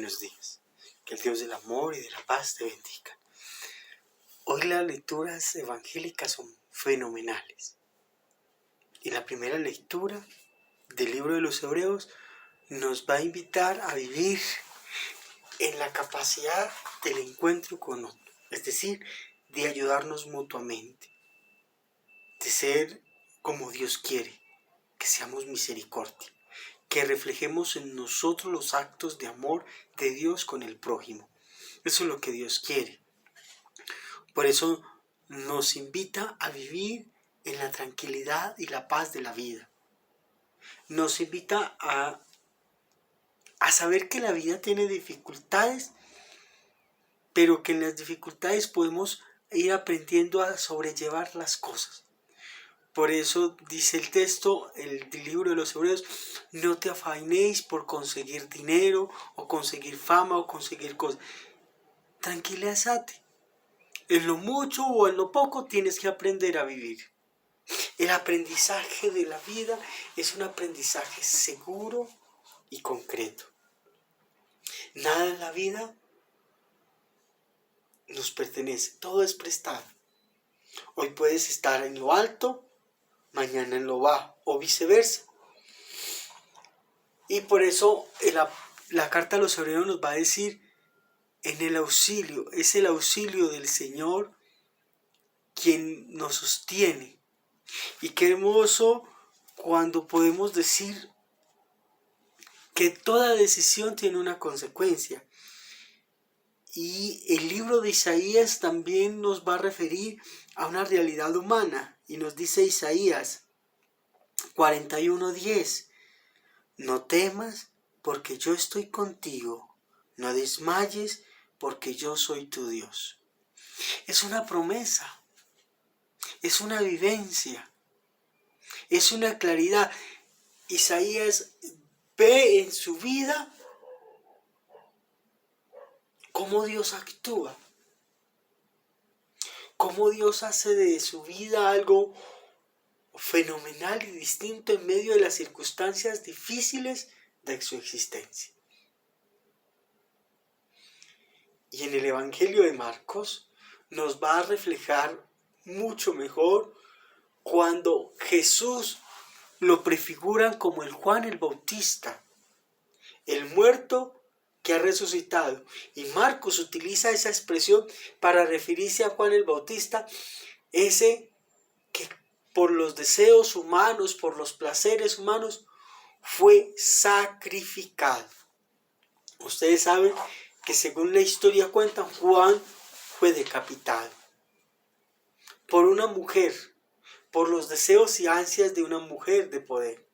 buenos días. Que el Dios del amor y de la paz te bendiga. Hoy las lecturas evangélicas son fenomenales. Y la primera lectura del libro de los Hebreos nos va a invitar a vivir en la capacidad del encuentro con otro, es decir, de ayudarnos mutuamente, de ser como Dios quiere, que seamos misericordia, que reflejemos en nosotros los actos de amor de Dios con el prójimo. Eso es lo que Dios quiere. Por eso nos invita a vivir en la tranquilidad y la paz de la vida. Nos invita a saber que la vida tiene dificultades, pero que en las dificultades podemos ir aprendiendo a sobrellevar las cosas. Por eso dice el texto, el libro de los Hebreos, no te afanéis por conseguir dinero o conseguir fama o conseguir cosas. Tranquilízate. En lo mucho o en lo poco tienes que aprender a vivir. El aprendizaje de la vida es un aprendizaje seguro y concreto. Nada en la vida nos pertenece, todo es prestado. Hoy puedes estar en lo alto, mañana en lo bajo, o viceversa. Y por eso la carta a los Hebreos nos va a decir, en el auxilio, es el auxilio del Señor quien nos sostiene. Y qué hermoso cuando podemos decir que toda decisión tiene una consecuencia. Y el libro de Isaías también nos va a referir a una realidad humana. Y nos dice Isaías 41:10, no temas porque yo estoy contigo, no desmayes porque yo soy tu Dios. Es una promesa, es una vivencia, es una claridad. Isaías ve en su vida cómo Dios actúa, cómo Dios hace de su vida algo fenomenal y distinto en medio de las circunstancias difíciles de su existencia. Y en el Evangelio de Marcos nos va a reflejar mucho mejor cuando Jesús lo prefiguran como el Juan el Bautista, el muerto que ha resucitado. Y Marcos utiliza esa expresión para referirse a Juan el Bautista, ese que por los deseos humanos, por los placeres humanos, fue sacrificado. Ustedes saben que según la historia cuenta, Juan fue decapitado por una mujer, por los deseos y ansias de una mujer de poder.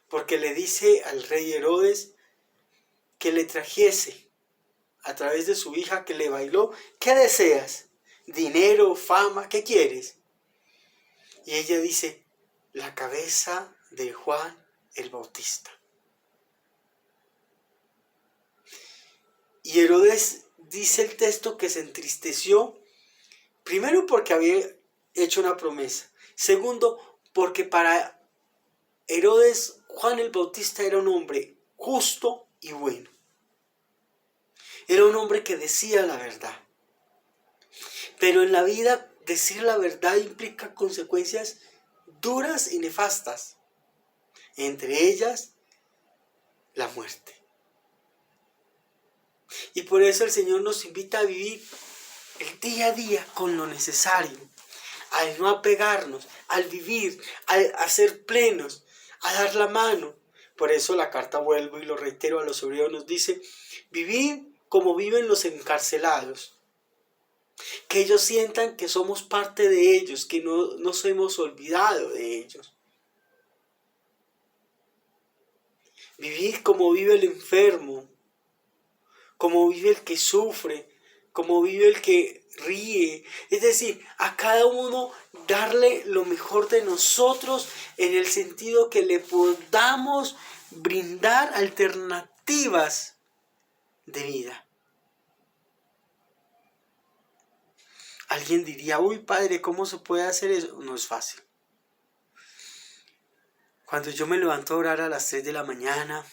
Porque le dice al rey Herodes que le trajese a través de su hija que le bailó, ¿qué deseas? ¿Dinero, fama? ¿Qué quieres? Y ella dice, la cabeza de Juan el Bautista. Y Herodes dice el texto que se entristeció, primero porque había hecho una promesa, segundo porque para Herodes Juan el Bautista era un hombre justo y bueno. Era un hombre que decía la verdad. Pero en la vida decir la verdad implica consecuencias duras y nefastas, entre ellas la muerte. Y por eso el Señor nos invita a vivir el día a día con lo necesario, al no apegarnos, al vivir, a ser plenos, a dar la mano. Por eso la carta, vuelvo y lo reitero, a los Hebreos nos dice, vivir como viven los encarcelados, que ellos sientan que somos parte de ellos, que no nos hemos olvidado de ellos. Vivir como vive el enfermo, como vive el que sufre, como vive el que ríe. Es decir, a cada uno darle lo mejor de nosotros en el sentido que le podamos brindar alternativas de vida. Alguien diría, uy padre, ¿cómo se puede hacer eso? No es fácil. Cuando yo me levanto a orar a las 3 de la mañana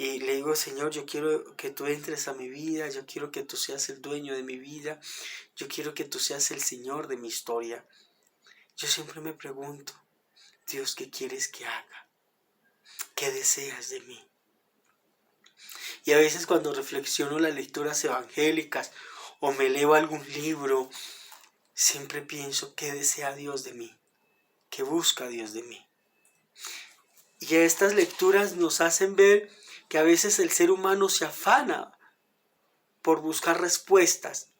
Y le digo, Señor, yo quiero que tú entres a mi vida, yo quiero que tú seas el dueño de mi vida, yo quiero que tú seas el Señor de mi historia. Yo siempre me pregunto, Dios, ¿qué quieres que haga? ¿Qué deseas de mí? Y a veces cuando reflexiono las lecturas evangélicas o me leo algún libro, siempre pienso, ¿qué desea Dios de mí? ¿Qué busca Dios de mí? Y estas lecturas nos hacen ver que a veces el ser humano se afana por buscar respuestas,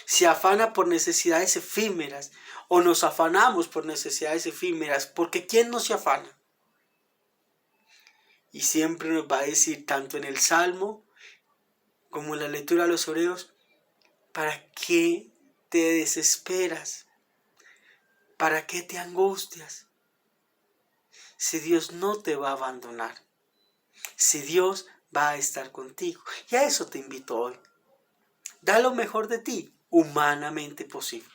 se afana por necesidades efímeras o nos afanamos por necesidades efímeras, porque ¿quién no se afana? Y siempre nos va a decir, tanto en el Salmo como en la lectura de los Hebreos, ¿para qué te desesperas? ¿Para qué te angustias? Si Dios no te va a abandonar, si Dios va a estar contigo. Y a eso te invito hoy. Da lo mejor de ti, humanamente posible.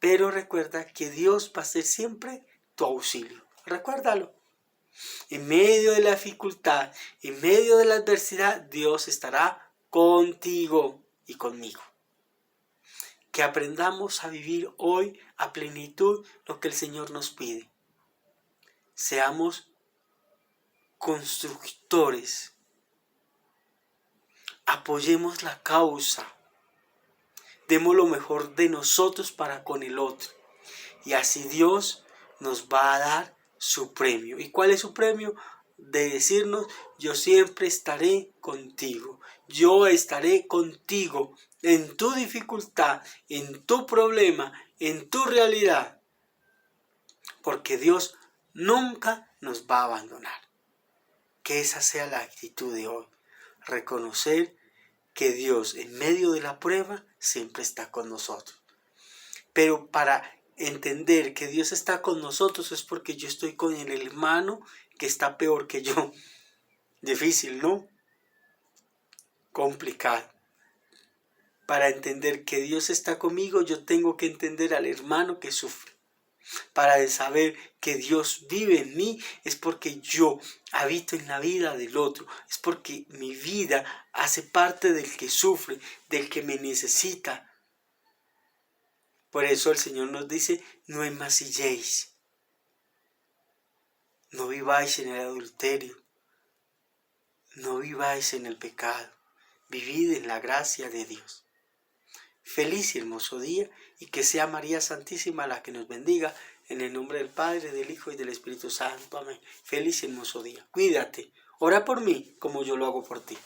Pero recuerda que Dios va a ser siempre tu auxilio. Recuérdalo. En medio de la dificultad, en medio de la adversidad, Dios estará contigo y conmigo. Que aprendamos a vivir hoy a plenitud lo que el Señor nos pide. Seamos constructores. Apoyemos la causa. Demos lo mejor de nosotros para con el otro. Y así Dios nos va a dar su premio. ¿Y cuál es su premio? De decirnos, yo siempre estaré contigo. Yo estaré contigo en tu dificultad, en tu problema, en tu realidad. Porque Dios nunca nos va a abandonar. Que esa sea la actitud de hoy. Reconocer que Dios en medio de la prueba siempre está con nosotros. Pero para entender que Dios está con nosotros es porque yo estoy con el hermano que está peor que yo. Difícil, ¿no? Complicado. Para entender que Dios está conmigo, yo tengo que entender al hermano que sufre. Para saber que Dios vive en mí es porque yo habito en la vida del otro. Es porque mi vida hace parte del que sufre, del que me necesita. Por eso el Señor nos dice, no enmasilléis. No viváis en el adulterio. No viváis en el pecado. Vivid en la gracia de Dios. Feliz y hermoso día, y que sea María Santísima la que nos bendiga, en el nombre del Padre, del Hijo y del Espíritu Santo. Amén. Feliz y hermoso día. Cuídate. Ora por mí como yo lo hago por ti.